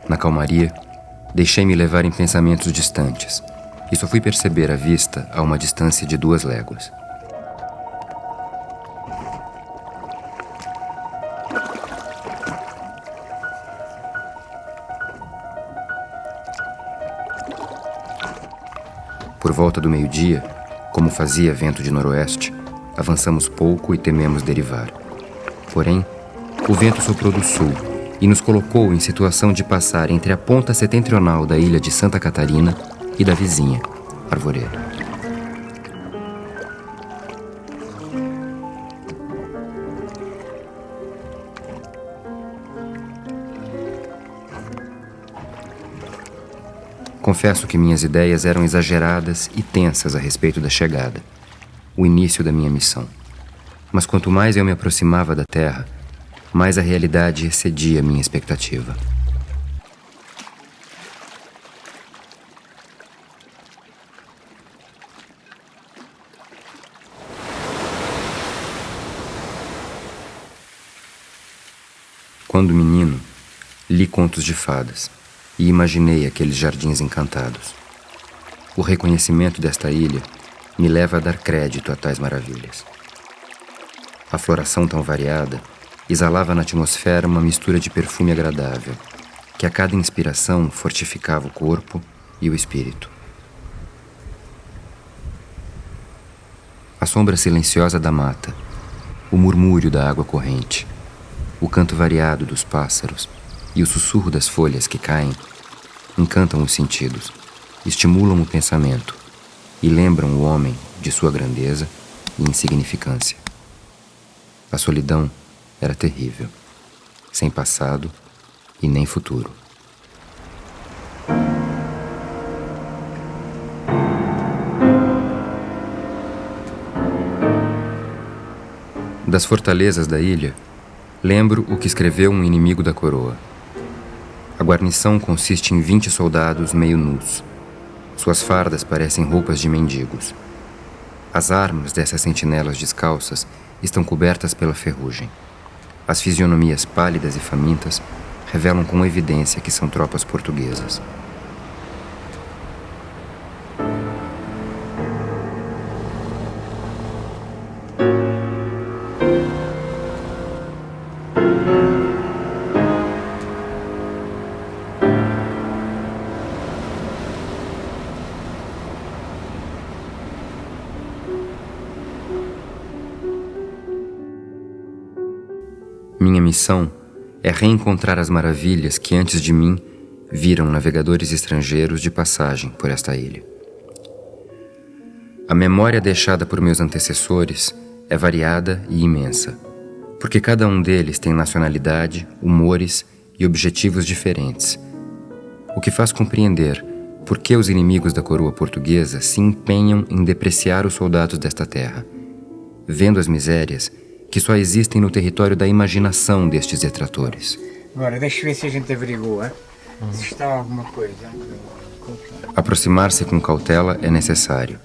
Na calmaria, deixei-me levar em pensamentos distantes e só fui perceber a vista a uma distância de 2 léguas. Por volta do meio-dia, como fazia vento de noroeste, avançamos pouco e tememos derivar. Porém, o vento soprou do sul e nos colocou em situação de passar entre a ponta setentrional da ilha de Santa Catarina e da vizinha, Arvoredo. Confesso que minhas ideias eram exageradas e tensas a respeito da chegada, o início da minha missão. Mas quanto mais eu me aproximava da terra, mais a realidade excedia minha expectativa. Quando menino, li contos de fadas e imaginei aqueles jardins encantados. O reconhecimento desta ilha me leva a dar crédito a tais maravilhas. A floração tão variada exalava na atmosfera uma mistura de perfume agradável, que a cada inspiração fortificava o corpo e o espírito. A sombra silenciosa da mata, o murmúrio da água corrente, o canto variado dos pássaros e o sussurro das folhas que caem encantam os sentidos, estimulam o pensamento e lembram o homem de sua grandeza e insignificância. A solidão era terrível, sem passado e nem futuro. Das fortalezas da ilha, lembro o que escreveu um inimigo da coroa. A guarnição consiste em 20 soldados meio nus. Suas fardas parecem roupas de mendigos. As armas dessas sentinelas descalças estão cobertas pela ferrugem. As fisionomias pálidas e famintas revelam com evidência que são tropas portuguesas. Minha missão é reencontrar as maravilhas que antes de mim viram navegadores estrangeiros de passagem por esta ilha. A memória deixada por meus antecessores é variada e imensa, porque cada um deles tem nacionalidade, humores e objetivos diferentes, o que faz compreender por que os inimigos da coroa portuguesa se empenham em depreciar os soldados desta terra, vendo as misérias que só existem no território da imaginação destes detratores. Agora, deixa eu ver se a gente averigua se está alguma coisa. Aproximar-se com cautela é necessário.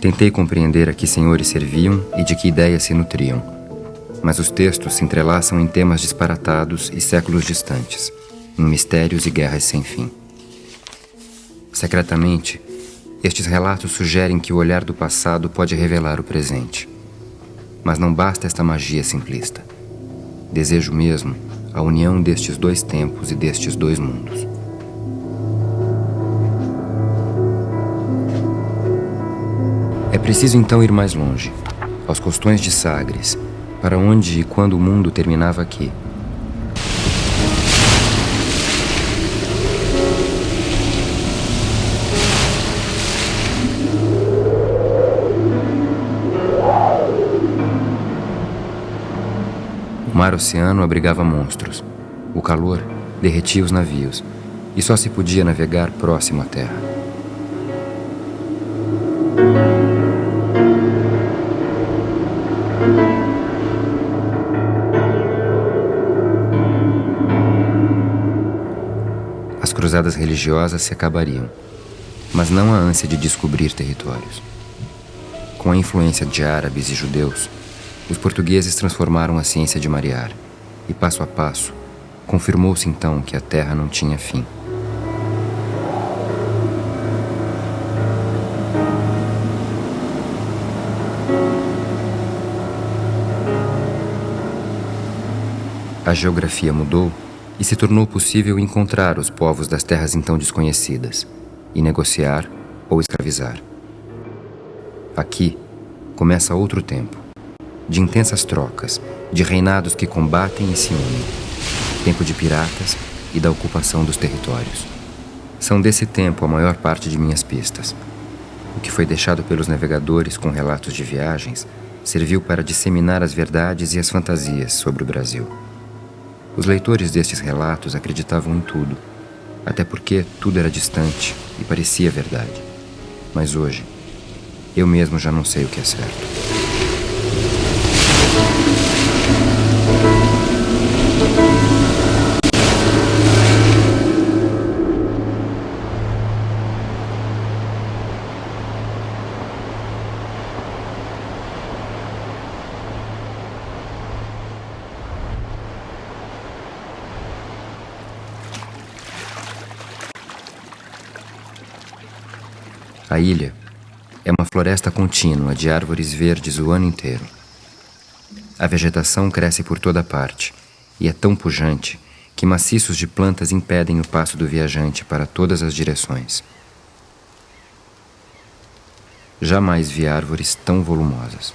Tentei compreender a que senhores serviam e de que ideias se nutriam, mas os textos se entrelaçam em temas disparatados e séculos distantes, em mistérios e guerras sem fim. Secretamente, estes relatos sugerem que o olhar do passado pode revelar o presente. Mas não basta esta magia simplista. Desejo mesmo a união destes 2 tempos e destes 2 mundos. É preciso então ir mais longe, aos costões de Sagres, para onde e quando o mundo terminava aqui. O mar-oceano abrigava monstros. O calor derretia os navios e só se podia navegar próximo à terra. As cruzadas religiosas se acabariam, mas não a ânsia de descobrir territórios. Com a influência de árabes e judeus, os portugueses transformaram a ciência de marear e, passo a passo, Confirmou-se então que a terra não tinha fim. A geografia mudou e se tornou possível encontrar os povos das terras então desconhecidas e negociar ou escravizar. Aqui começa outro tempo, de intensas trocas, de reinados que combatem e se unem, tempo de piratas e da ocupação dos territórios. São desse tempo a maior parte de minhas pistas. O que foi deixado pelos navegadores com relatos de viagens serviu para disseminar as verdades e as fantasias sobre o Brasil. Os leitores destes relatos acreditavam em tudo, até porque tudo era distante e parecia verdade. Mas hoje, eu mesmo já não sei o que é certo. A ilha é uma floresta contínua de árvores verdes o ano inteiro. A vegetação cresce por toda parte e é tão pujante que maciços de plantas impedem o passo do viajante para todas as direções. Jamais vi árvores tão volumosas.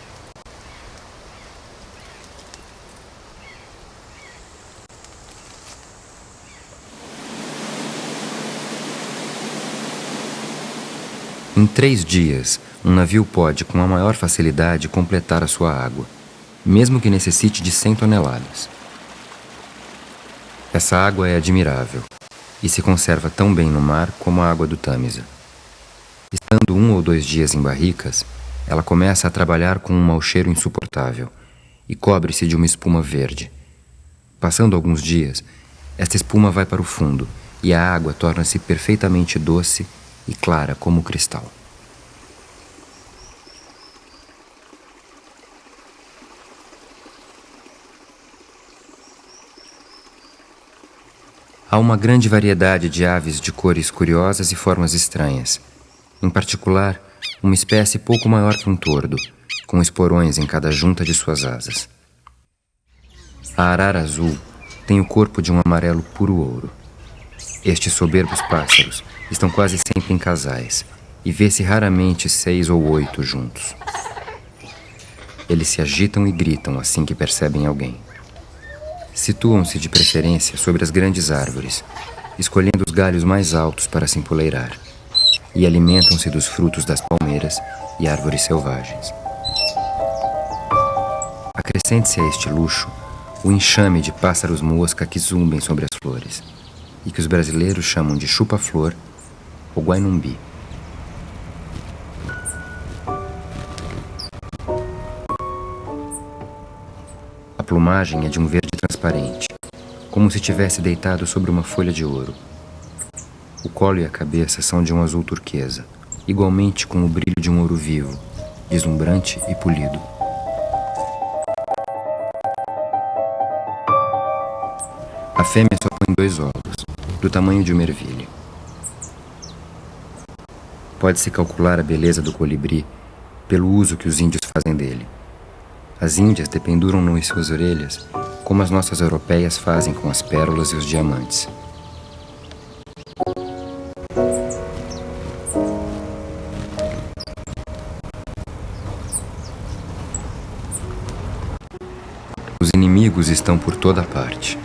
Em 3 dias, um navio pode, com a maior facilidade, completar a sua água, mesmo que necessite de 100 toneladas. Essa água é admirável e se conserva tão bem no mar como a água do Tâmisa. Estando 1 ou 2 dias em barricas, ela começa a trabalhar com um mau cheiro insuportável e cobre-se de uma espuma verde. Passando alguns dias, esta espuma vai para o fundo e a água torna-se perfeitamente doce e clara como cristal. Há uma grande variedade de aves de cores curiosas e formas estranhas. Em particular, uma espécie pouco maior que um tordo, com esporões em cada junta de suas asas. A arara azul tem o corpo de um amarelo puro ouro. Estes soberbos pássaros estão quase sempre em casais e vê-se raramente 6 ou 8 juntos. Eles se agitam e gritam assim que percebem alguém. Situam-se de preferência sobre as grandes árvores, escolhendo os galhos mais altos para se empoleirar, e alimentam-se dos frutos das palmeiras e árvores selvagens. Acrescente-se a este luxo o enxame de pássaros-mosca que zumbem sobre as flores, e que os brasileiros chamam de chupa-flor ou guainumbi. A plumagem é de um verde transparente, como se tivesse deitado sobre uma folha de ouro. O colo e a cabeça são de um azul turquesa, igualmente com o brilho de um ouro vivo, deslumbrante e polido. A fêmea só põe 2 ovos, do tamanho de uma ervilha. Pode-se calcular a beleza do colibri pelo uso que os índios fazem dele. As índias dependuram-no em suas orelhas, como as nossas europeias fazem com as pérolas e os diamantes. Os inimigos estão por toda parte.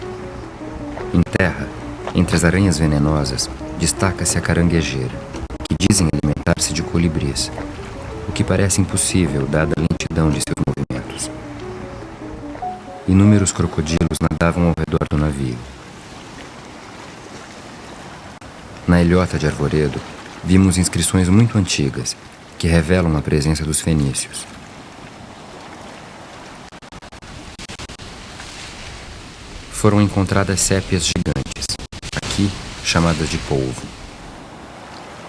Em terra, entre as aranhas venenosas, destaca-se a caranguejeira, que dizem alimentar-se de colibris, o que parece impossível dada a lentidão de seus movimentos. Inúmeros crocodilos nadavam ao redor do navio. Na ilhota de Arvoredo, vimos inscrições muito antigas, que revelam a presença dos fenícios. Foram encontradas sépias gigantes, aqui chamadas de polvo.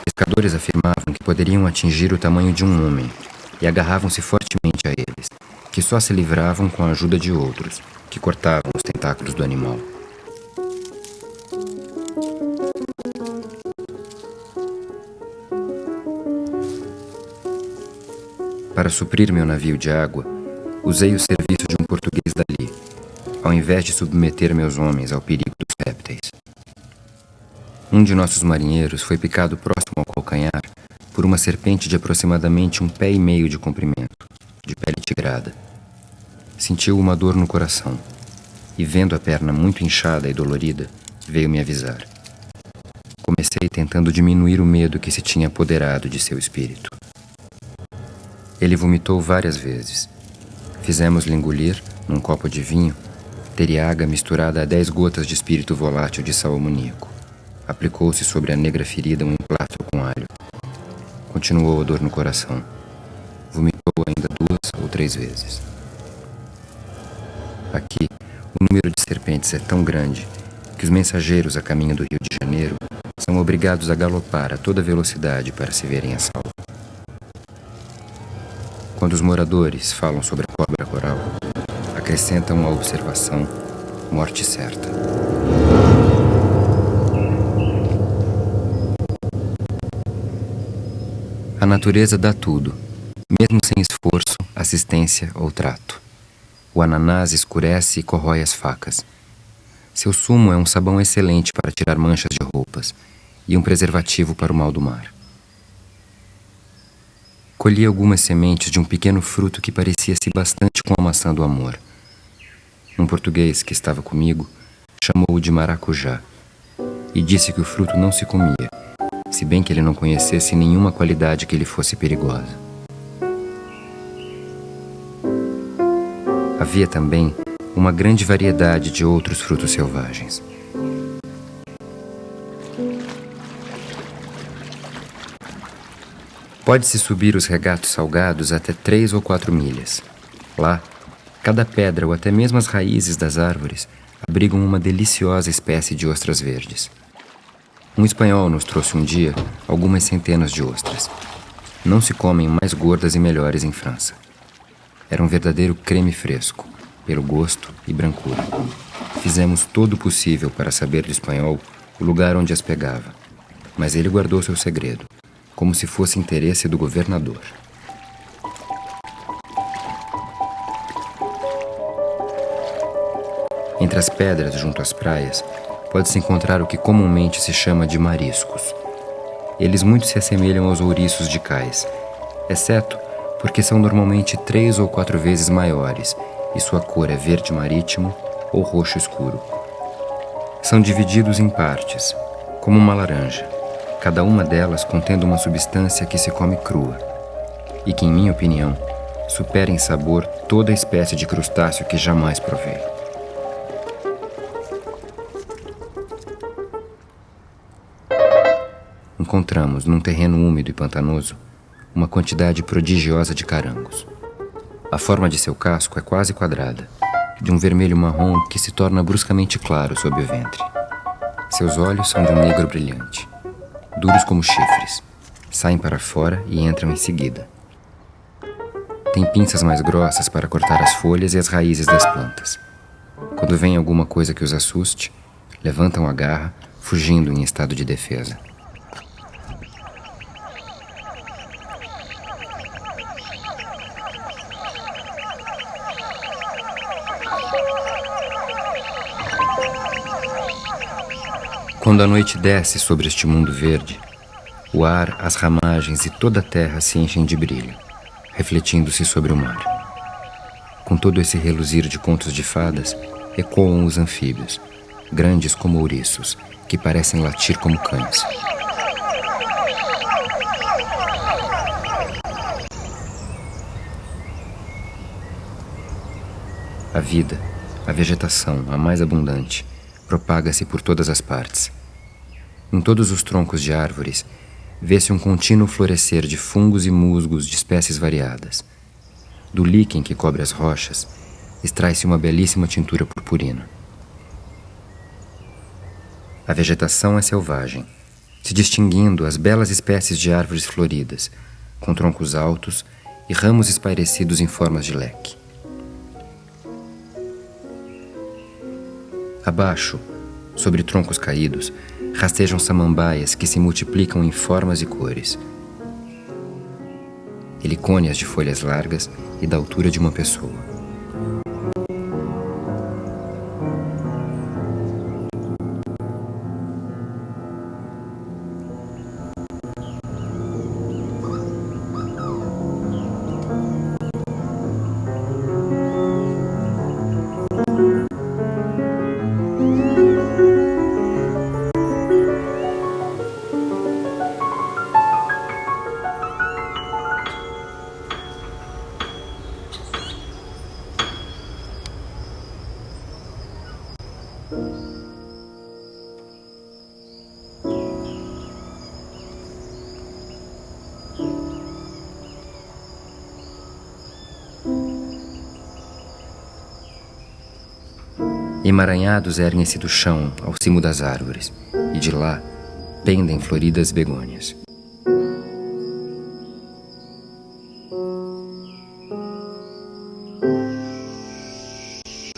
Pescadores afirmavam que poderiam atingir o tamanho de um homem e agarravam-se fortemente a eles, que só se livravam com a ajuda de outros, que cortavam os tentáculos do animal. Para suprir meu navio de água, usei o serviço de um português dali, ao invés de submeter meus homens ao perigo dos répteis. Um de nossos marinheiros foi picado próximo ao calcanhar por uma serpente de aproximadamente 1,5 pé de comprimento, de pele tigrada. Sentiu uma dor no coração e, vendo a perna muito inchada e dolorida, veio me avisar. Comecei tentando diminuir o medo que se tinha apoderado de seu espírito. Ele vomitou várias vezes. Fizemos-lhe engolir, num copo de vinho, teriaga misturada a 10 gotas de espírito volátil de sal amoníaco. Aplicou-se sobre a negra ferida um emplastro com alho. Continuou a dor no coração. Vomitou ainda 2 ou 3 vezes. Aqui, o número de serpentes é tão grande que os mensageiros a caminho do Rio de Janeiro são obrigados a galopar a toda velocidade para se verem a salvo. Quando os moradores falam sobre a cobra coral, acrescentam a observação morte certa. A natureza dá tudo, mesmo sem esforço, assistência ou trato. O ananás escurece e corrói as facas. Seu sumo é um sabão excelente para tirar manchas de roupas e um preservativo para o mal do mar. Colhi algumas sementes de um pequeno fruto que parecia-se bastante com a maçã do amor. Um português que estava comigo chamou-o de maracujá e disse que o fruto não se comia, se bem que ele não conhecesse nenhuma qualidade que lhe fosse perigosa. Havia também uma grande variedade de outros frutos selvagens. Pode-se subir os regatos salgados até 3 ou 4 milhas. Lá, cada pedra ou até mesmo as raízes das árvores abrigam uma deliciosa espécie de ostras verdes. Um espanhol nos trouxe um dia algumas centenas de ostras. Não se comem mais gordas e melhores em França. Era um verdadeiro creme fresco, pelo gosto e brancura. Fizemos todo o possível para saber do espanhol o lugar onde as pegava, mas ele guardou seu segredo, como se fosse interesse do governador. Entre as pedras junto às praias, pode-se encontrar o que comumente se chama de mariscos. Eles muito se assemelham aos ouriços de cais, exceto porque são normalmente 3 ou 4 vezes maiores e sua cor é verde marítimo ou roxo escuro. São divididos em partes, como uma laranja, cada uma delas contendo uma substância que se come crua e que, em minha opinião, supera em sabor toda a espécie de crustáceo que jamais provei. Encontramos, num terreno úmido e pantanoso, uma quantidade prodigiosa de carangos. A forma de seu casco é quase quadrada, de um vermelho marrom que se torna bruscamente claro sob o ventre. Seus olhos são de um negro brilhante, duros como chifres, saem para fora e entram em seguida. Tem pinças mais grossas para cortar as folhas e as raízes das plantas. Quando vem alguma coisa que os assuste, levantam a garra, fugindo em estado de defesa. Quando a noite desce sobre este mundo verde, o ar, as ramagens e toda a terra se enchem de brilho, refletindo-se sobre o mar. Com todo esse reluzir de contos de fadas, ecoam os anfíbios, grandes como ouriços, que parecem latir como cães. A vida, a vegetação, a mais abundante, propaga-se por todas as partes. Em todos os troncos de árvores, vê-se um contínuo florescer de fungos e musgos de espécies variadas. Do líquen que cobre as rochas, extrai-se uma belíssima tintura purpurina. A vegetação é selvagem, se distinguindo as belas espécies de árvores floridas, com troncos altos e ramos espairecidos em formas de leque. Abaixo, sobre troncos caídos, rastejam samambaias que se multiplicam em formas e cores. helicônias de folhas largas e da altura de uma pessoa. Emaranhados erguem-se do chão ao cimo das árvores, e de lá pendem floridas begônias.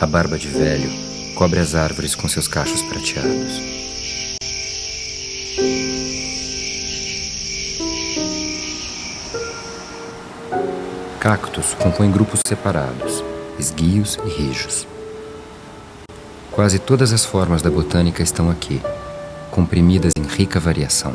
A barba de velho cobre as árvores com seus cachos prateados. Cactos compõem grupos separados, esguios e rijos. Quase todas as formas da botânica estão aqui, comprimidas em rica variação.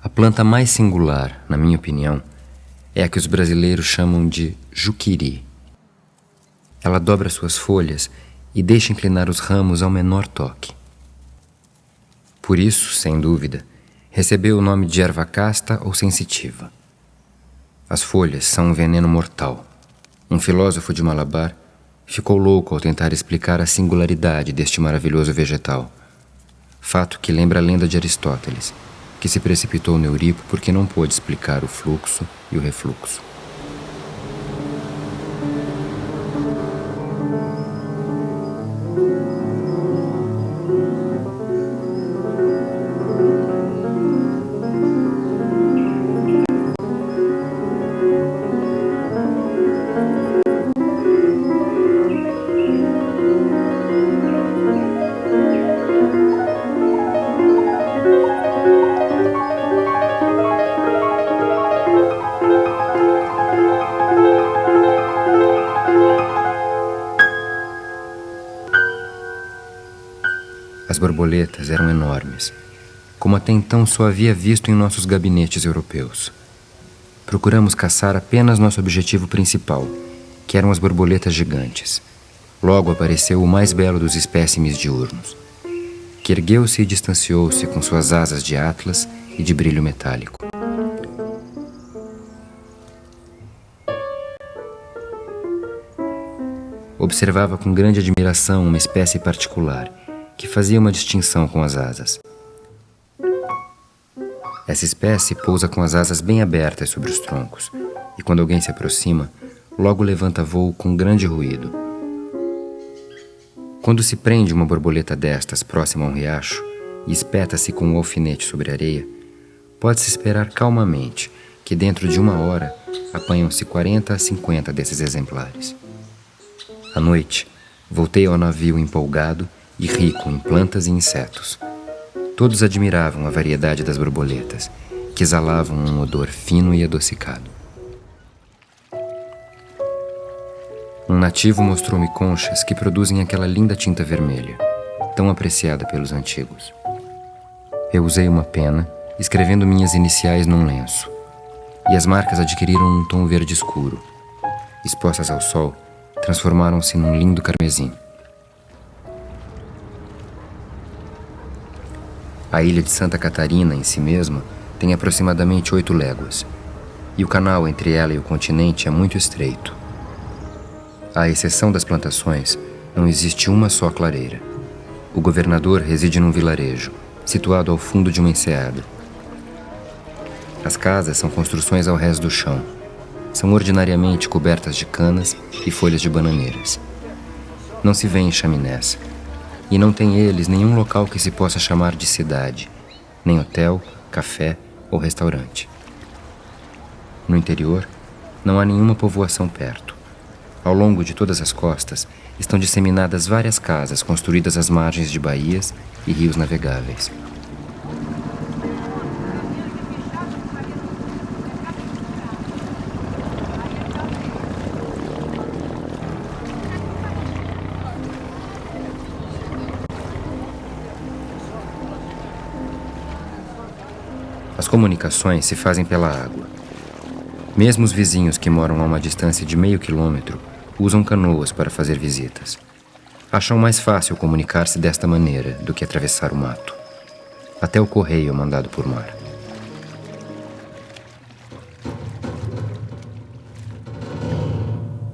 A planta mais singular, na minha opinião, é a que os brasileiros chamam de juquiri. Ela dobra suas folhas e deixa inclinar os ramos ao menor toque. Por isso, sem dúvida, recebeu o nome de erva casta ou sensitiva. As folhas são um veneno mortal. Um filósofo de Malabar ficou louco ao tentar explicar a singularidade deste maravilhoso vegetal. Fato que lembra a lenda de Aristóteles, que se precipitou no Euripo porque não pôde explicar o fluxo e o refluxo. As borboletas eram enormes, como até então só havia visto em nossos gabinetes europeus. Procuramos caçar apenas nosso objetivo principal, que eram as borboletas gigantes. Logo apareceu o mais belo dos espécimes diurnos, que ergueu-se e distanciou-se com suas asas de atlas e de brilho metálico. Observava com grande admiração uma espécie particular, que fazia uma distinção com as asas. Essa espécie pousa com as asas bem abertas sobre os troncos, e quando alguém se aproxima, logo levanta voo com grande ruído. Quando se prende uma borboleta destas próxima a um riacho e espeta-se com um alfinete sobre a areia, pode-se esperar calmamente que dentro de 1 hora apanham-se 40 a 50 desses exemplares. À noite, voltei ao navio empolgado e rico em plantas e insetos. Todos admiravam a variedade das borboletas, que exalavam um odor fino e adocicado. Um nativo mostrou-me conchas que produzem aquela linda tinta vermelha, tão apreciada pelos antigos. Eu usei uma pena, escrevendo minhas iniciais num lenço, e as marcas adquiriram um tom verde escuro. Expostas ao sol, transformaram-se num lindo carmesim. A ilha de Santa Catarina, em si mesma, tem aproximadamente 8 léguas, e o canal entre ela e o continente é muito estreito. À exceção das plantações, não existe uma só clareira. O governador reside num vilarejo, situado ao fundo de uma enseada. As casas são construções ao rés do chão. São ordinariamente cobertas de canas e folhas de bananeiras. Não se vêem chaminés, e não tem eles nenhum local que se possa chamar de cidade, nem hotel, café ou restaurante. No interior, não há nenhuma povoação perto. Ao longo de todas as costas estão disseminadas várias casas construídas às margens de baías e rios navegáveis. As comunicações se fazem pela água. Mesmo os vizinhos que moram a uma distância de meio quilômetro usam canoas para fazer visitas. Acham mais fácil comunicar-se desta maneira do que atravessar o mato. Até o correio é mandado por mar.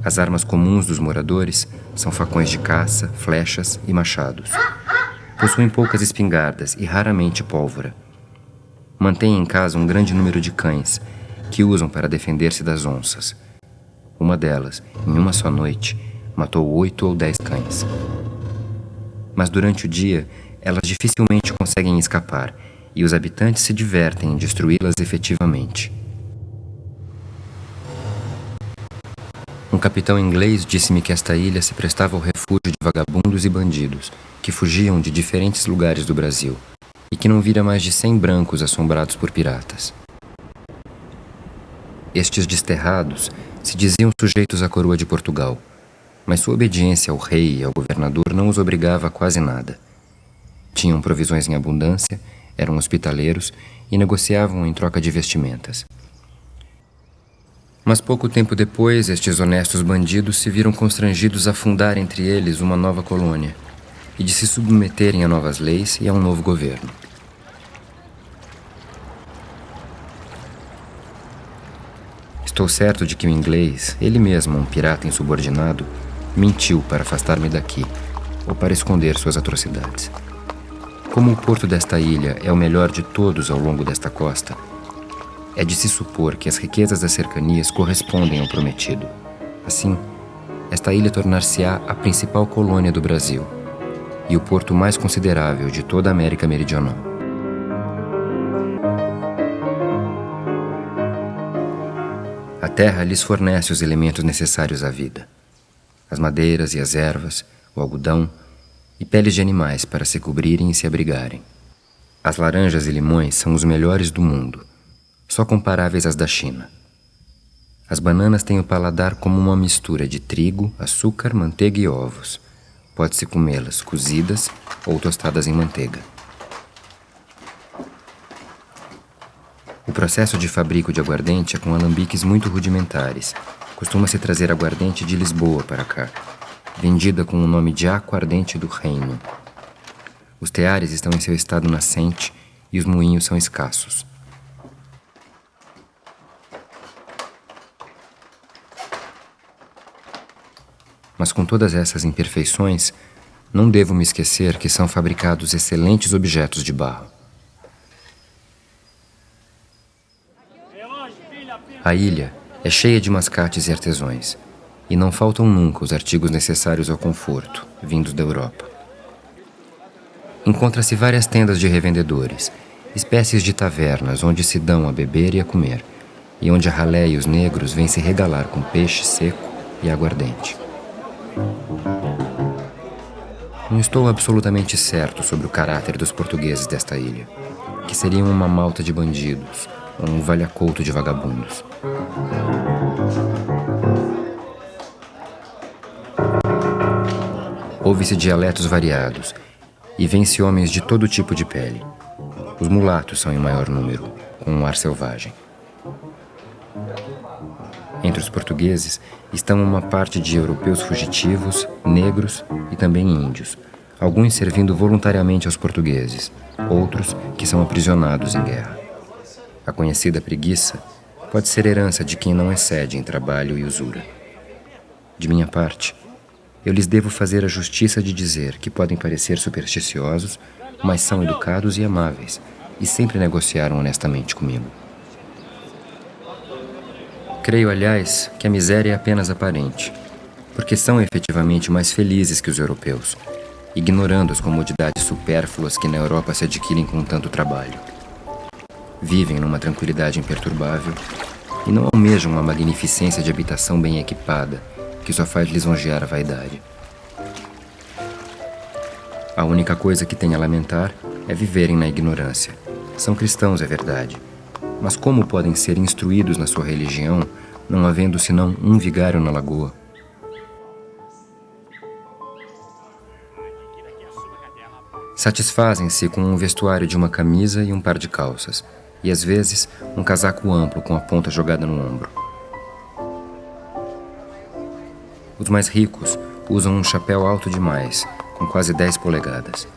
As armas comuns dos moradores são facões de caça, flechas e machados. Possuem poucas espingardas e raramente pólvora. Mantêm em casa um grande número de cães, que usam para defender-se das onças. Uma delas, em uma só noite, matou 8 ou 10 cães. Mas durante o dia, elas dificilmente conseguem escapar e os habitantes se divertem em destruí-las efetivamente. Um capitão inglês disse-me que esta ilha se prestava ao refúgio de vagabundos e bandidos que fugiam de diferentes lugares do Brasil e que não vira mais de 100 brancos assombrados por piratas. Estes desterrados se diziam sujeitos à coroa de Portugal, mas sua obediência ao rei e ao governador não os obrigava a quase nada. Tinham provisões em abundância, eram hospitaleiros e negociavam em troca de vestimentas. Mas pouco tempo depois, estes honestos bandidos se viram constrangidos a fundar entre eles uma nova colônia e de se submeterem a novas leis e a um novo governo. Estou certo de que o inglês, ele mesmo um pirata insubordinado, mentiu para afastar-me daqui, ou para esconder suas atrocidades. Como o porto desta ilha é o melhor de todos ao longo desta costa, é de se supor que as riquezas das cercanias correspondem ao prometido. Assim, esta ilha tornar-se-á a principal colônia do Brasil e o porto mais considerável de toda a América Meridional. A terra lhes fornece os elementos necessários à vida: as madeiras e as ervas, o algodão e peles de animais para se cobrirem e se abrigarem. As laranjas e limões são os melhores do mundo, só comparáveis às da China. As bananas têm o paladar como uma mistura de trigo, açúcar, manteiga e ovos. Pode-se comê-las cozidas ou tostadas em manteiga. O processo de fabrico de aguardente é com alambiques muito rudimentares. Costuma-se trazer aguardente de Lisboa para cá, vendida com o nome de aguardente do reino. Os teares estão em seu estado nascente e os moinhos são escassos. Mas com todas essas imperfeições, não devo me esquecer que são fabricados excelentes objetos de barro. A ilha é cheia de mascates e artesões, e não faltam nunca os artigos necessários ao conforto, vindos da Europa. Encontra-se várias tendas de revendedores, espécies de tavernas onde se dão a beber e a comer, e onde a ralé e os negros vêm se regalar com peixe seco e aguardente. Não estou absolutamente certo sobre o caráter dos portugueses desta ilha, que seriam uma malta de bandidos ou um valha-couto de vagabundos. Ouve-se dialetos variados e vê-se homens de todo tipo de pele. Os mulatos são em maior número, com um ar selvagem. Entre os portugueses estão uma parte de europeus fugitivos, negros e também índios, alguns servindo voluntariamente aos portugueses, outros que são aprisionados em guerra. A conhecida preguiça pode ser herança de quem não excede em trabalho e usura. De minha parte, eu lhes devo fazer a justiça de dizer que podem parecer supersticiosos, mas são educados e amáveis, e sempre negociaram honestamente comigo. Creio, aliás, que a miséria é apenas aparente, porque são efetivamente mais felizes que os europeus, ignorando as comodidades supérfluas que na Europa se adquirem com tanto trabalho. vivem numa tranquilidade imperturbável e não almejam uma magnificência de habitação bem equipada que só faz lisonjear a vaidade. A única coisa que têm a lamentar é viverem na ignorância. São cristãos, é verdade, mas como podem ser instruídos na sua religião, não havendo senão um vigário na lagoa? Satisfazem-se com um vestuário de uma camisa e um par de calças, e às vezes um casaco amplo com a ponta jogada no ombro. Os mais ricos usam um chapéu alto demais, com quase 10 polegadas.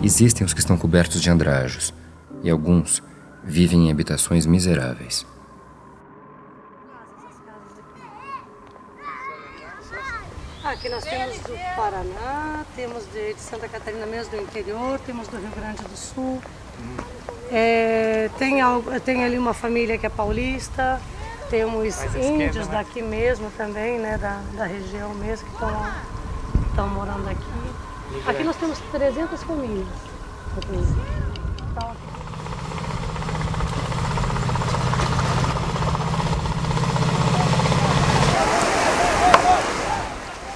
Existem os que estão cobertos de andrajos, e alguns vivem em habitações miseráveis. Aqui nós temos do Paraná, temos de Santa Catarina mesmo, do interior, temos do Rio Grande do Sul. Tem ali uma família que é paulista, temos índios daqui mesmo também, né, da região mesmo, que estão morando aqui. Aqui nós temos 300 famílias.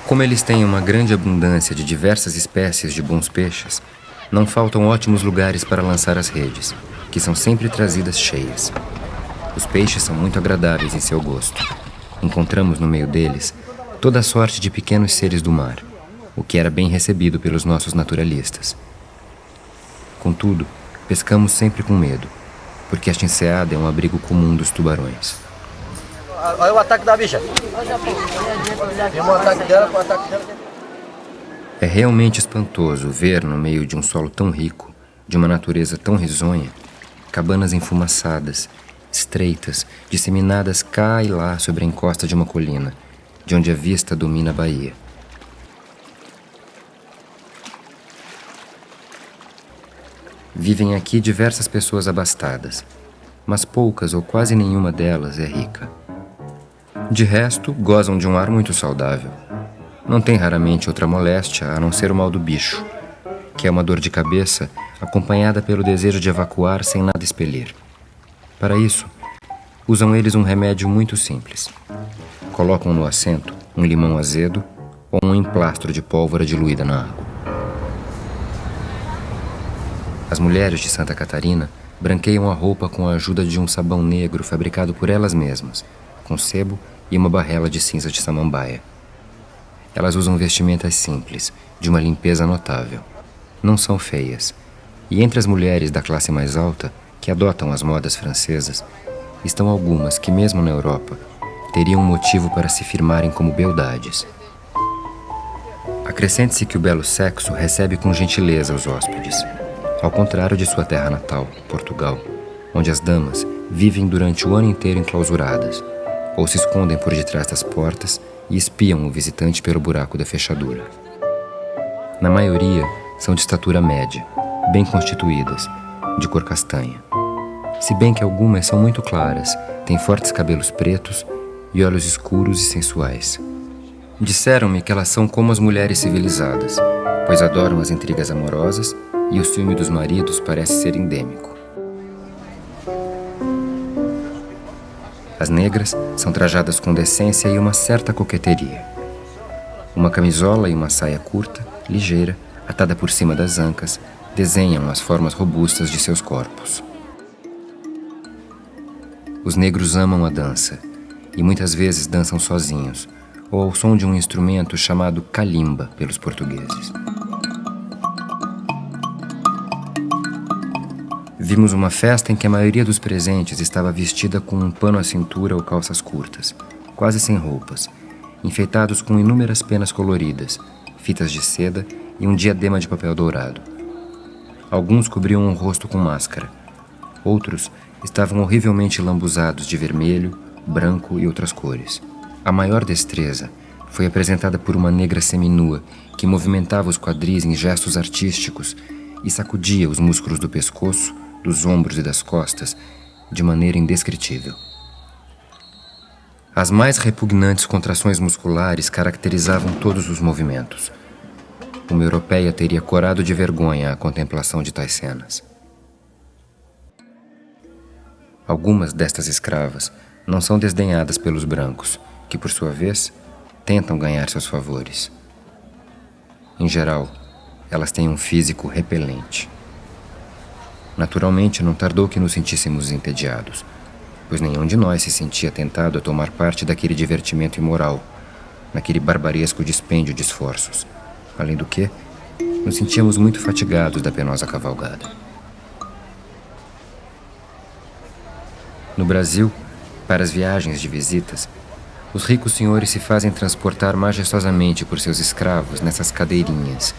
Como eles têm uma grande abundância de diversas espécies de bons peixes, não faltam ótimos lugares para lançar as redes, que são sempre trazidas cheias. Os peixes são muito agradáveis em seu gosto. Encontramos no meio deles toda a sorte de pequenos seres do mar, o que era bem recebido pelos nossos naturalistas. Contudo, pescamos sempre com medo, porque esta enseada é um abrigo comum dos tubarões. Olha o ataque da bicha. Tem um ataque dela com o ataque dela. É realmente espantoso ver, no meio de um solo tão rico, de uma natureza tão risonha, cabanas enfumaçadas, estreitas, disseminadas cá e lá sobre a encosta de uma colina, de onde a vista domina a baía. Vivem aqui diversas pessoas abastadas, mas poucas ou quase nenhuma delas é rica. De resto, gozam de um ar muito saudável. Não tem raramente outra moléstia a não ser o mal do bicho, que é uma dor de cabeça acompanhada pelo desejo de evacuar sem nada expelir. Para isso, usam eles um remédio muito simples. Colocam no assento um limão azedo ou um emplastro de pólvora diluída na água. As mulheres de Santa Catarina branqueiam a roupa com a ajuda de um sabão negro fabricado por elas mesmas, com sebo e uma barrela de cinza de samambaia. Elas usam vestimentas simples, de uma limpeza notável. Não são feias. E entre as mulheres da classe mais alta, que adotam as modas francesas, estão algumas que, mesmo na Europa, teriam motivo para se firmarem como beldades. Acrescente-se que o belo sexo recebe com gentileza os hóspedes, ao contrário de sua terra natal, Portugal, onde as damas vivem durante o ano inteiro enclausuradas, ou se escondem por detrás das portas e espiam o visitante pelo buraco da fechadura. Na maioria, são de estatura média, bem constituídas, de cor castanha. Se bem que algumas são muito claras, têm fortes cabelos pretos e olhos escuros e sensuais. Disseram-me que elas são como as mulheres civilizadas, pois adoram as intrigas amorosas e o ciúme dos maridos parece ser endêmico. As negras são trajadas com decência e uma certa coqueteria. Uma camisola e uma saia curta, ligeira, atada por cima das ancas, desenham as formas robustas de seus corpos. Os negros amam a dança e muitas vezes dançam sozinhos, ou ao som de um instrumento chamado calimba pelos portugueses. Vimos uma festa em que a maioria dos presentes estava vestida com um pano à cintura ou calças curtas, quase sem roupas, enfeitados com inúmeras penas coloridas, fitas de seda e um diadema de papel dourado. Alguns cobriam o rosto com máscara. Outros estavam horrivelmente lambuzados de vermelho, branco e outras cores. A maior destreza foi apresentada por uma negra seminua que movimentava os quadris em gestos artísticos e sacudia os músculos do pescoço, dos ombros e das costas de maneira indescritível. As mais repugnantes contrações musculares caracterizavam todos os movimentos. Uma europeia teria corado de vergonha à contemplação de tais cenas. Algumas destas escravas não são desdenhadas pelos brancos, que, por sua vez, tentam ganhar seus favores. Em geral, elas têm um físico repelente. Naturalmente, não tardou que nos sentíssemos entediados, pois nenhum de nós se sentia tentado a tomar parte daquele divertimento imoral, naquele barbaresco dispêndio de esforços. Além do que, nos sentíamos muito fatigados da penosa cavalgada. No Brasil, para as viagens de visitas, os ricos senhores se fazem transportar majestosamente por seus escravos nessas cadeirinhas,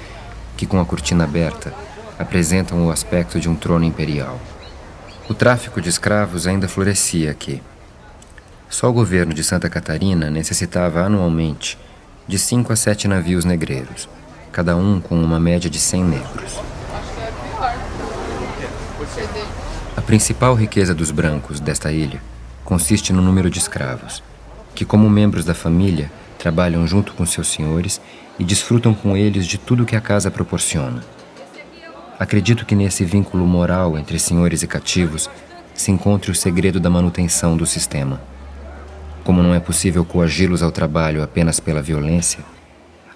que com a cortina aberta apresentam o aspecto de um trono imperial. O tráfico de escravos ainda florescia aqui. Só o governo de Santa Catarina necessitava anualmente de 5 a 7 navios negreiros, cada um com uma média de 100 negros. A principal riqueza dos brancos desta ilha consiste no número de escravos, que como membros da família trabalham junto com seus senhores e desfrutam com eles de tudo que a casa proporciona. Acredito que nesse vínculo moral entre senhores e cativos se encontre o segredo da manutenção do sistema. Como não é possível coagi-los ao trabalho apenas pela violência,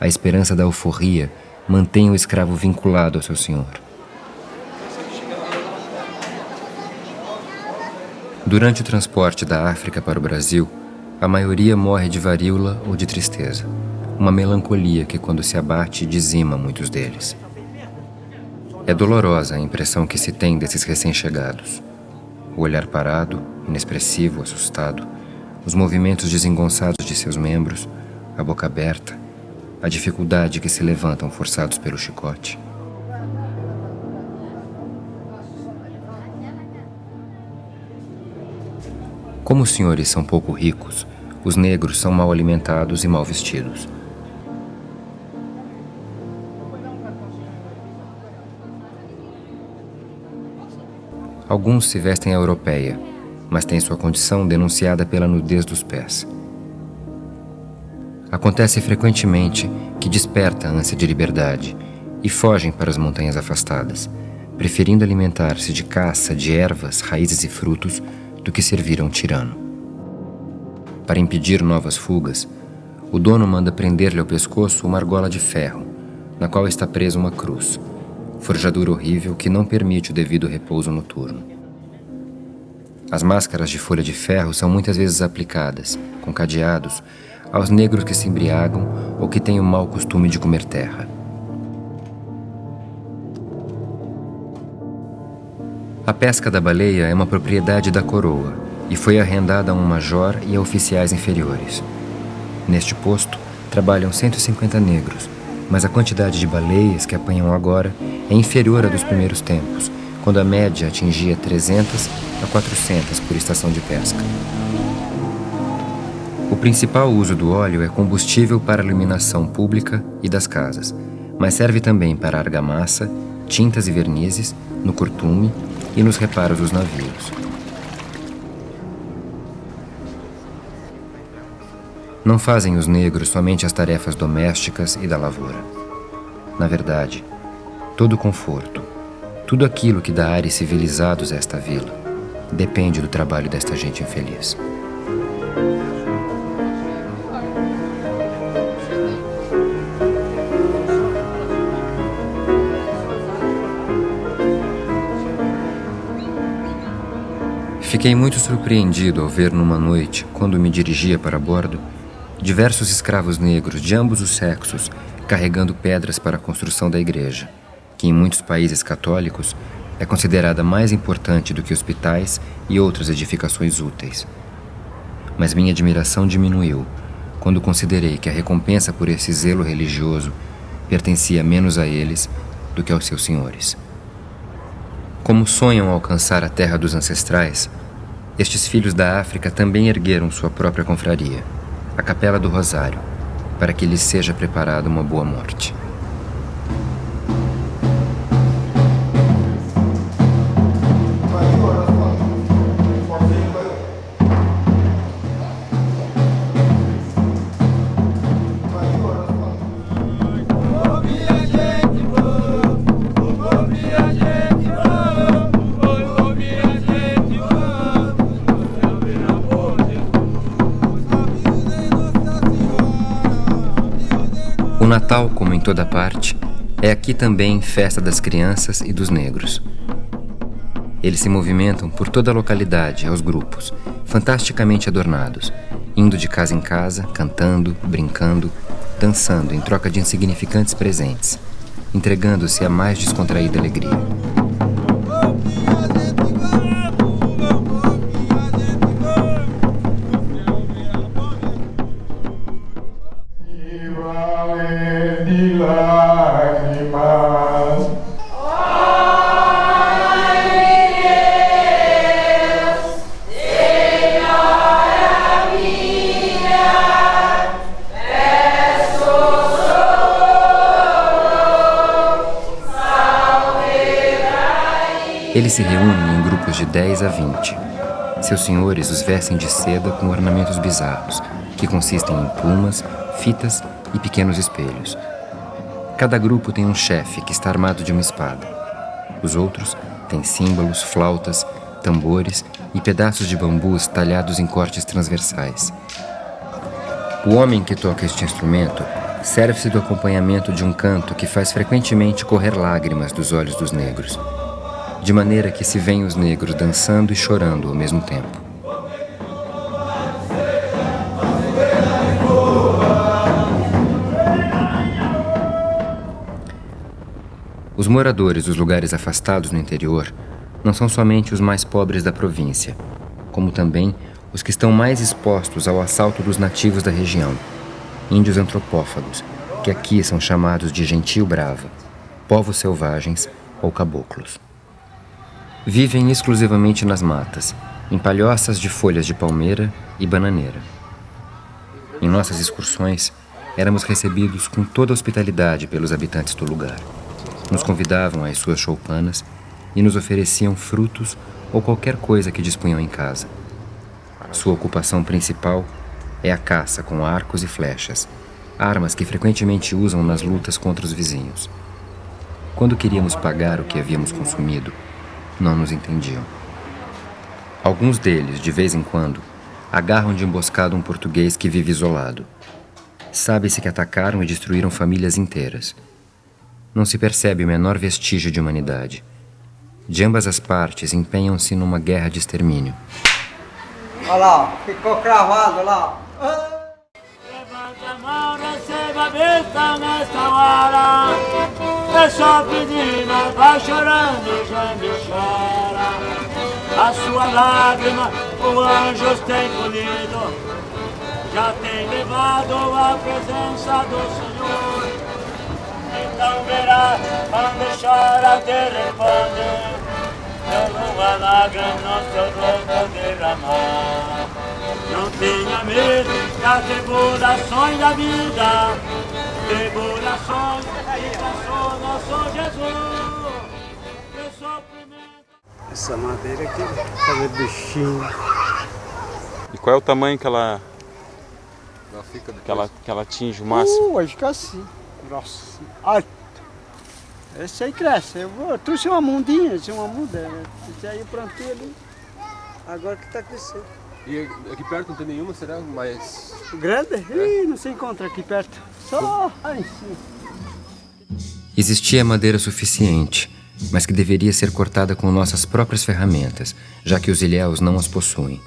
a esperança da alforria mantém o escravo vinculado ao seu senhor. Durante o transporte da África para o Brasil, a maioria morre de varíola ou de tristeza, uma melancolia que, quando se abate, dizima muitos deles. É dolorosa a impressão que se tem desses recém-chegados. O olhar parado, inexpressivo, assustado, os movimentos desengonçados de seus membros, a boca aberta, a dificuldade que se levantam forçados pelo chicote. Como os senhores são pouco ricos, os negros são mal alimentados e mal vestidos. Alguns se vestem à europeia, mas têm sua condição denunciada pela nudez dos pés. Acontece frequentemente que desperta a ânsia de liberdade e fogem para as montanhas afastadas, preferindo alimentar-se de caça de ervas, raízes e frutos do que servir a um tirano. Para impedir novas fugas, o dono manda prender-lhe ao pescoço uma argola de ferro, na qual está presa uma cruz, forjadura horrível que não permite o devido repouso noturno. As máscaras de folha de ferro são muitas vezes aplicadas, com cadeados, aos negros que se embriagam ou que têm o mau costume de comer terra. A pesca da baleia é uma propriedade da coroa e foi arrendada a um major e a oficiais inferiores. Neste posto, trabalham 150 negros, mas a quantidade de baleias que apanham agora é inferior à dos primeiros tempos, quando a média atingia 300 a 400 por estação de pesca. O principal uso do óleo é combustível para a iluminação pública e das casas, mas serve também para argamassa, tintas e vernizes, no curtume e nos reparos dos navios. Não fazem os negros somente as tarefas domésticas e da lavoura. Na verdade, todo o conforto, tudo aquilo que dá ares civilizados a esta vila, depende do trabalho desta gente infeliz. Fiquei muito surpreendido ao ver numa noite, quando me dirigia para bordo, diversos escravos negros de ambos os sexos carregando pedras para a construção da igreja, que em muitos países católicos é considerada mais importante do que hospitais e outras edificações úteis. Mas minha admiração diminuiu quando considerei que a recompensa por esse zelo religioso pertencia menos a eles do que aos seus senhores. Como sonham alcançar a terra dos ancestrais, estes filhos da África também ergueram sua própria confraria, a Capela do Rosário, para que lhes seja preparada uma boa morte. O Natal, como em toda parte, é aqui também festa das crianças e dos negros. Eles se movimentam por toda a localidade, aos grupos, fantasticamente adornados, indo de casa em casa, cantando, brincando, dançando em troca de insignificantes presentes, entregando-se à mais descontraída alegria. Eles se reúnem em grupos de 10 a 20. Seus senhores os vestem de seda com ornamentos bizarros, que consistem em plumas, fitas e pequenos espelhos. Cada grupo tem um chefe que está armado de uma espada. Os outros têm símbolos, flautas, tambores e pedaços de bambus talhados em cortes transversais. O homem que toca este instrumento serve-se do acompanhamento de um canto que faz frequentemente correr lágrimas dos olhos dos negros, de maneira que se veem os negros dançando e chorando ao mesmo tempo. Os moradores dos lugares afastados no interior não são somente os mais pobres da província, como também os que estão mais expostos ao assalto dos nativos da região, índios antropófagos, que aqui são chamados de gentio brava, povos selvagens ou caboclos. Vivem exclusivamente nas matas, em palhoças de folhas de palmeira e bananeira. Em nossas excursões, éramos recebidos com toda a hospitalidade pelos habitantes do lugar. Nos convidavam às suas choupanas e nos ofereciam frutos ou qualquer coisa que dispunham em casa. Sua ocupação principal é a caça com arcos e flechas, armas que frequentemente usam nas lutas contra os vizinhos. Quando queríamos pagar o que havíamos consumido, não nos entendiam. Alguns deles, de vez em quando, agarram de emboscada um português que vive isolado. Sabe-se que atacaram e destruíram famílias inteiras. Não se percebe o menor vestígio de humanidade. De ambas as partes empenham-se numa guerra de extermínio. Olha lá, ficou cravado lá. Levanta a mão, receba a bênção nesta hora. Essa menina vai chorando, já me chora. A sua lágrima o anjo tem colhido, já tem levado a presença do Senhor. Então verá, quando chora de responde, eu uma lágrima no seu rosto derramar. Não tenha medo das tribulações da vida, tribulações que passou nosso Jesus. Que sofrimento. Essa madeira aqui, fazer bichinho. E qual é o tamanho que ela atinge o máximo? Acho que assim. Nossa, alto. Esse aí cresce. Eu trouxe uma mundinha, esse é uma muda. Esse aí eu plantei ali. Agora que está crescendo. E aqui perto não tem nenhuma, será? Mais grande? Ih, não se encontra aqui perto. Só aí sim. Existia madeira suficiente, mas que deveria ser cortada com nossas próprias ferramentas, já que os ilhéus não as possuem.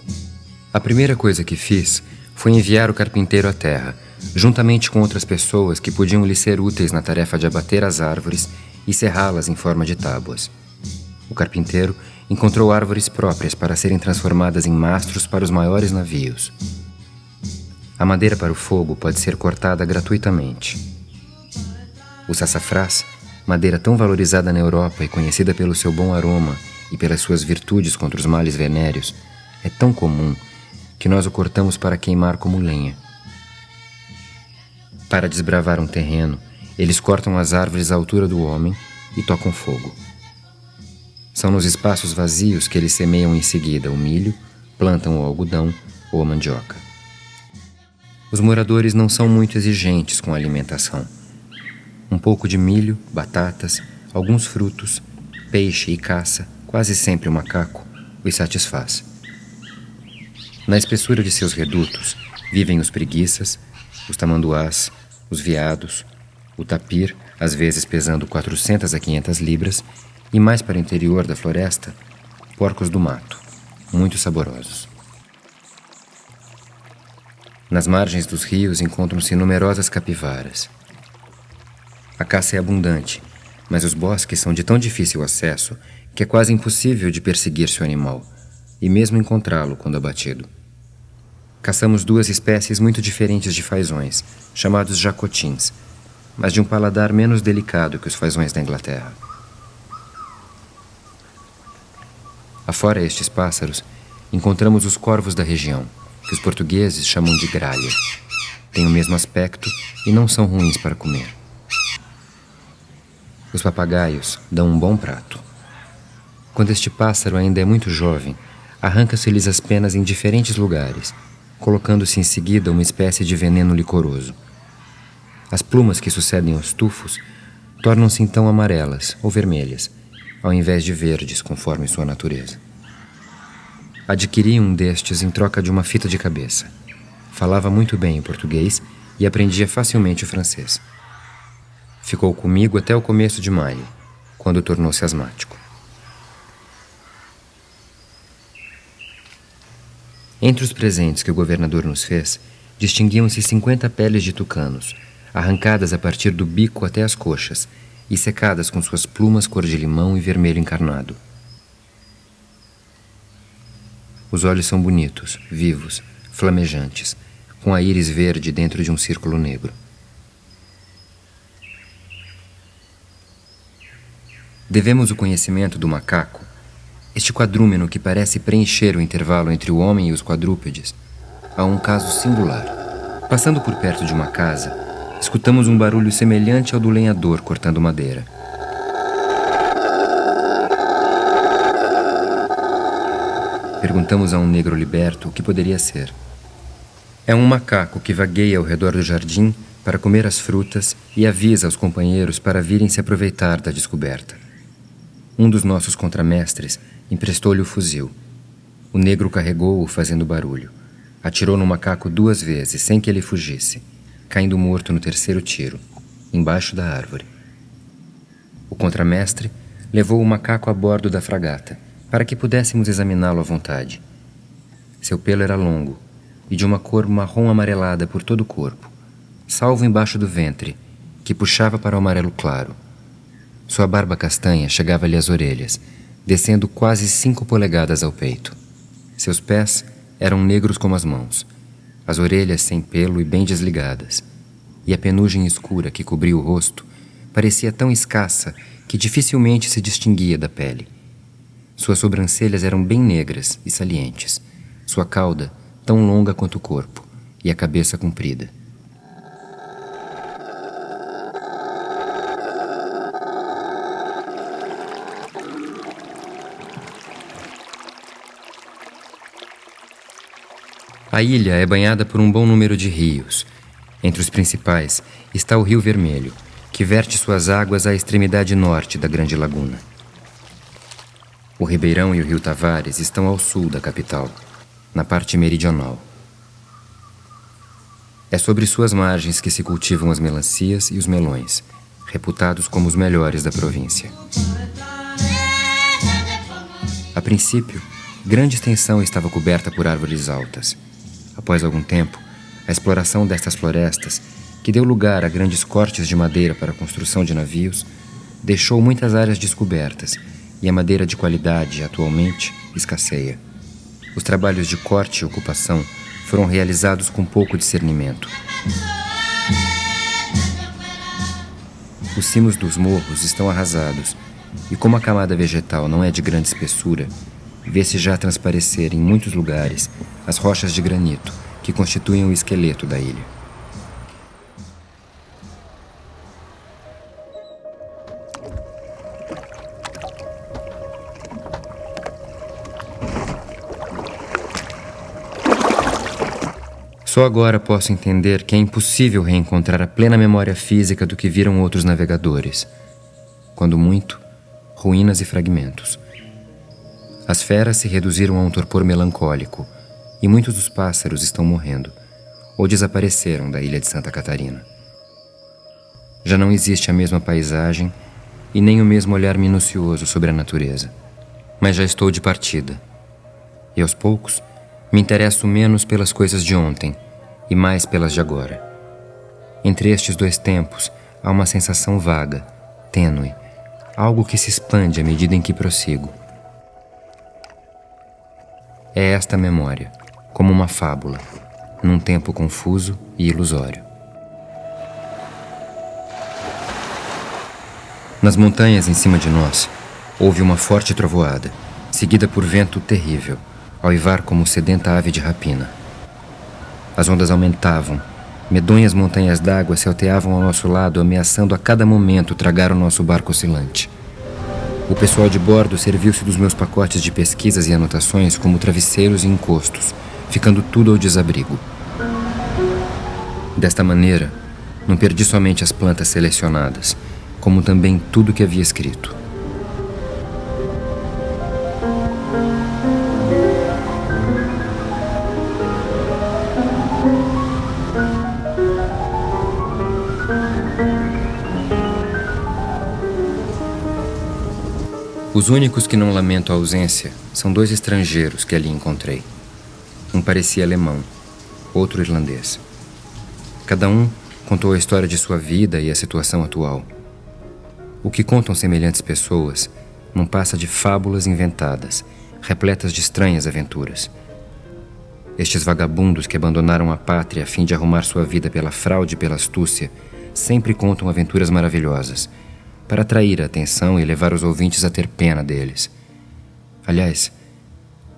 A primeira coisa que fiz foi enviar o carpinteiro à terra, juntamente com outras pessoas que podiam lhe ser úteis na tarefa de abater as árvores e serrá-las em forma de tábuas. O carpinteiro encontrou árvores próprias para serem transformadas em mastros para os maiores navios. A madeira para o fogo pode ser cortada gratuitamente. O sassafrás, madeira tão valorizada na Europa e conhecida pelo seu bom aroma e pelas suas virtudes contra os males venéreos, é tão comum que nós o cortamos para queimar como lenha. Para desbravar um terreno, eles cortam as árvores à altura do homem e tocam fogo. São nos espaços vazios que eles semeiam em seguida o milho, plantam o algodão ou a mandioca. Os moradores não são muito exigentes com a alimentação. Um pouco de milho, batatas, alguns frutos, peixe e caça, quase sempre o macaco, os satisfaz. Na espessura de seus redutos vivem os preguiças, os tamanduás, os veados, o tapir, às vezes pesando 400 a 500 libras, e mais para o interior da floresta, porcos do mato, muito saborosos. Nas margens dos rios encontram-se numerosas capivaras. A caça é abundante, mas os bosques são de tão difícil acesso que é quase impossível de perseguir seu animal, e mesmo encontrá-lo quando abatido. Caçamos 2 espécies muito diferentes de fazões, chamados jacotins, mas de um paladar menos delicado que os fazões da Inglaterra. Afora estes pássaros, encontramos os corvos da região, que os portugueses chamam de gralha. Têm o mesmo aspecto e não são ruins para comer. Os papagaios dão um bom prato. Quando este pássaro ainda é muito jovem, arranca-se-lhes as penas em diferentes lugares, colocando-se em seguida uma espécie de veneno licoroso. As plumas que sucedem aos tufos tornam-se então amarelas ou vermelhas, ao invés de verdes, conforme sua natureza. Adquiri um destes em troca de uma fita de cabeça. Falava muito bem o português e aprendia facilmente o francês. Ficou comigo até o começo de maio, quando tornou-se asmático. Entre os presentes que o governador nos fez, distinguiam-se 50 peles de tucanos, arrancadas a partir do bico até as coxas e secadas com suas plumas cor de limão e vermelho encarnado. Os olhos são bonitos, vivos, flamejantes, com a íris verde dentro de um círculo negro. Devemos o conhecimento do macaco, este quadrúmeno que parece preencher o intervalo entre o homem e os quadrúpedes, a um caso singular. Passando por perto de uma casa, escutamos um barulho semelhante ao do lenhador cortando madeira. Perguntamos a um negro liberto o que poderia ser. É um macaco que vagueia ao redor do jardim para comer as frutas e avisa aos companheiros para virem se aproveitar da descoberta. Um dos nossos contramestres emprestou-lhe o fuzil. O negro carregou-o fazendo barulho. Atirou no macaco 2 vezes, sem que ele fugisse, caindo morto no 3º tiro, embaixo da árvore. O contramestre levou o macaco a bordo da fragata, para que pudéssemos examiná-lo à vontade. Seu pelo era longo e de uma cor marrom amarelada por todo o corpo, salvo embaixo do ventre, que puxava para o amarelo claro. Sua barba castanha chegava-lhe às orelhas, descendo quase 5 polegadas ao peito. Seus pés eram negros como as mãos, as orelhas sem pelo e bem desligadas, e a penugem escura que cobria o rosto parecia tão escassa que dificilmente se distinguia da pele. Suas sobrancelhas eram bem negras e salientes, sua cauda tão longa quanto o corpo e a cabeça comprida. A ilha é banhada por um bom número de rios. Entre os principais está o Rio Vermelho, que verte suas águas à extremidade norte da Grande Laguna. O Ribeirão e o Rio Tavares estão ao sul da capital, na parte meridional. É sobre suas margens que se cultivam as melancias e os melões, reputados como os melhores da província. A princípio, grande extensão estava coberta por árvores altas. Após algum tempo, a exploração destas florestas, que deu lugar a grandes cortes de madeira para a construção de navios, deixou muitas áreas descobertas e a madeira de qualidade, atualmente, escasseia. Os trabalhos de corte e ocupação foram realizados com pouco discernimento. Os cimos dos morros estão arrasados e, como a camada vegetal não é de grande espessura, vê-se já transparecer em muitos lugares as rochas de granito que constituem o esqueleto da ilha. Só agora posso entender que é impossível reencontrar a plena memória física do que viram outros navegadores. Quando muito, ruínas e fragmentos. As feras se reduziram a um torpor melancólico e muitos dos pássaros estão morrendo ou desapareceram da ilha de Santa Catarina. Já não existe a mesma paisagem e nem o mesmo olhar minucioso sobre a natureza. Mas já estou de partida. E aos poucos, me interesso menos pelas coisas de ontem e mais pelas de agora. Entre estes dois tempos, há uma sensação vaga, tênue, algo que se expande à medida em que prossigo. É esta memória, como uma fábula, num tempo confuso e ilusório. Nas montanhas em cima de nós, houve uma forte trovoada, seguida por vento terrível, ao uivar como sedenta ave de rapina. As ondas aumentavam, medonhas montanhas d'água se alteavam ao nosso lado, ameaçando a cada momento tragar o nosso barco oscilante. O pessoal de bordo serviu-se dos meus pacotes de pesquisas e anotações como travesseiros e encostos, ficando tudo ao desabrigo. Desta maneira, não perdi somente as plantas selecionadas, como também tudo que havia escrito. Os únicos que não lamento a ausência são dois estrangeiros que ali encontrei. Um parecia alemão, outro irlandês. Cada um contou a história de sua vida e a situação atual. O que contam semelhantes pessoas não passa de fábulas inventadas, repletas de estranhas aventuras. Estes vagabundos que abandonaram a pátria a fim de arrumar sua vida pela fraude e pela astúcia sempre contam aventuras maravilhosas, para atrair a atenção e levar os ouvintes a ter pena deles. Aliás,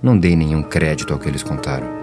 não dei nenhum crédito ao que eles contaram.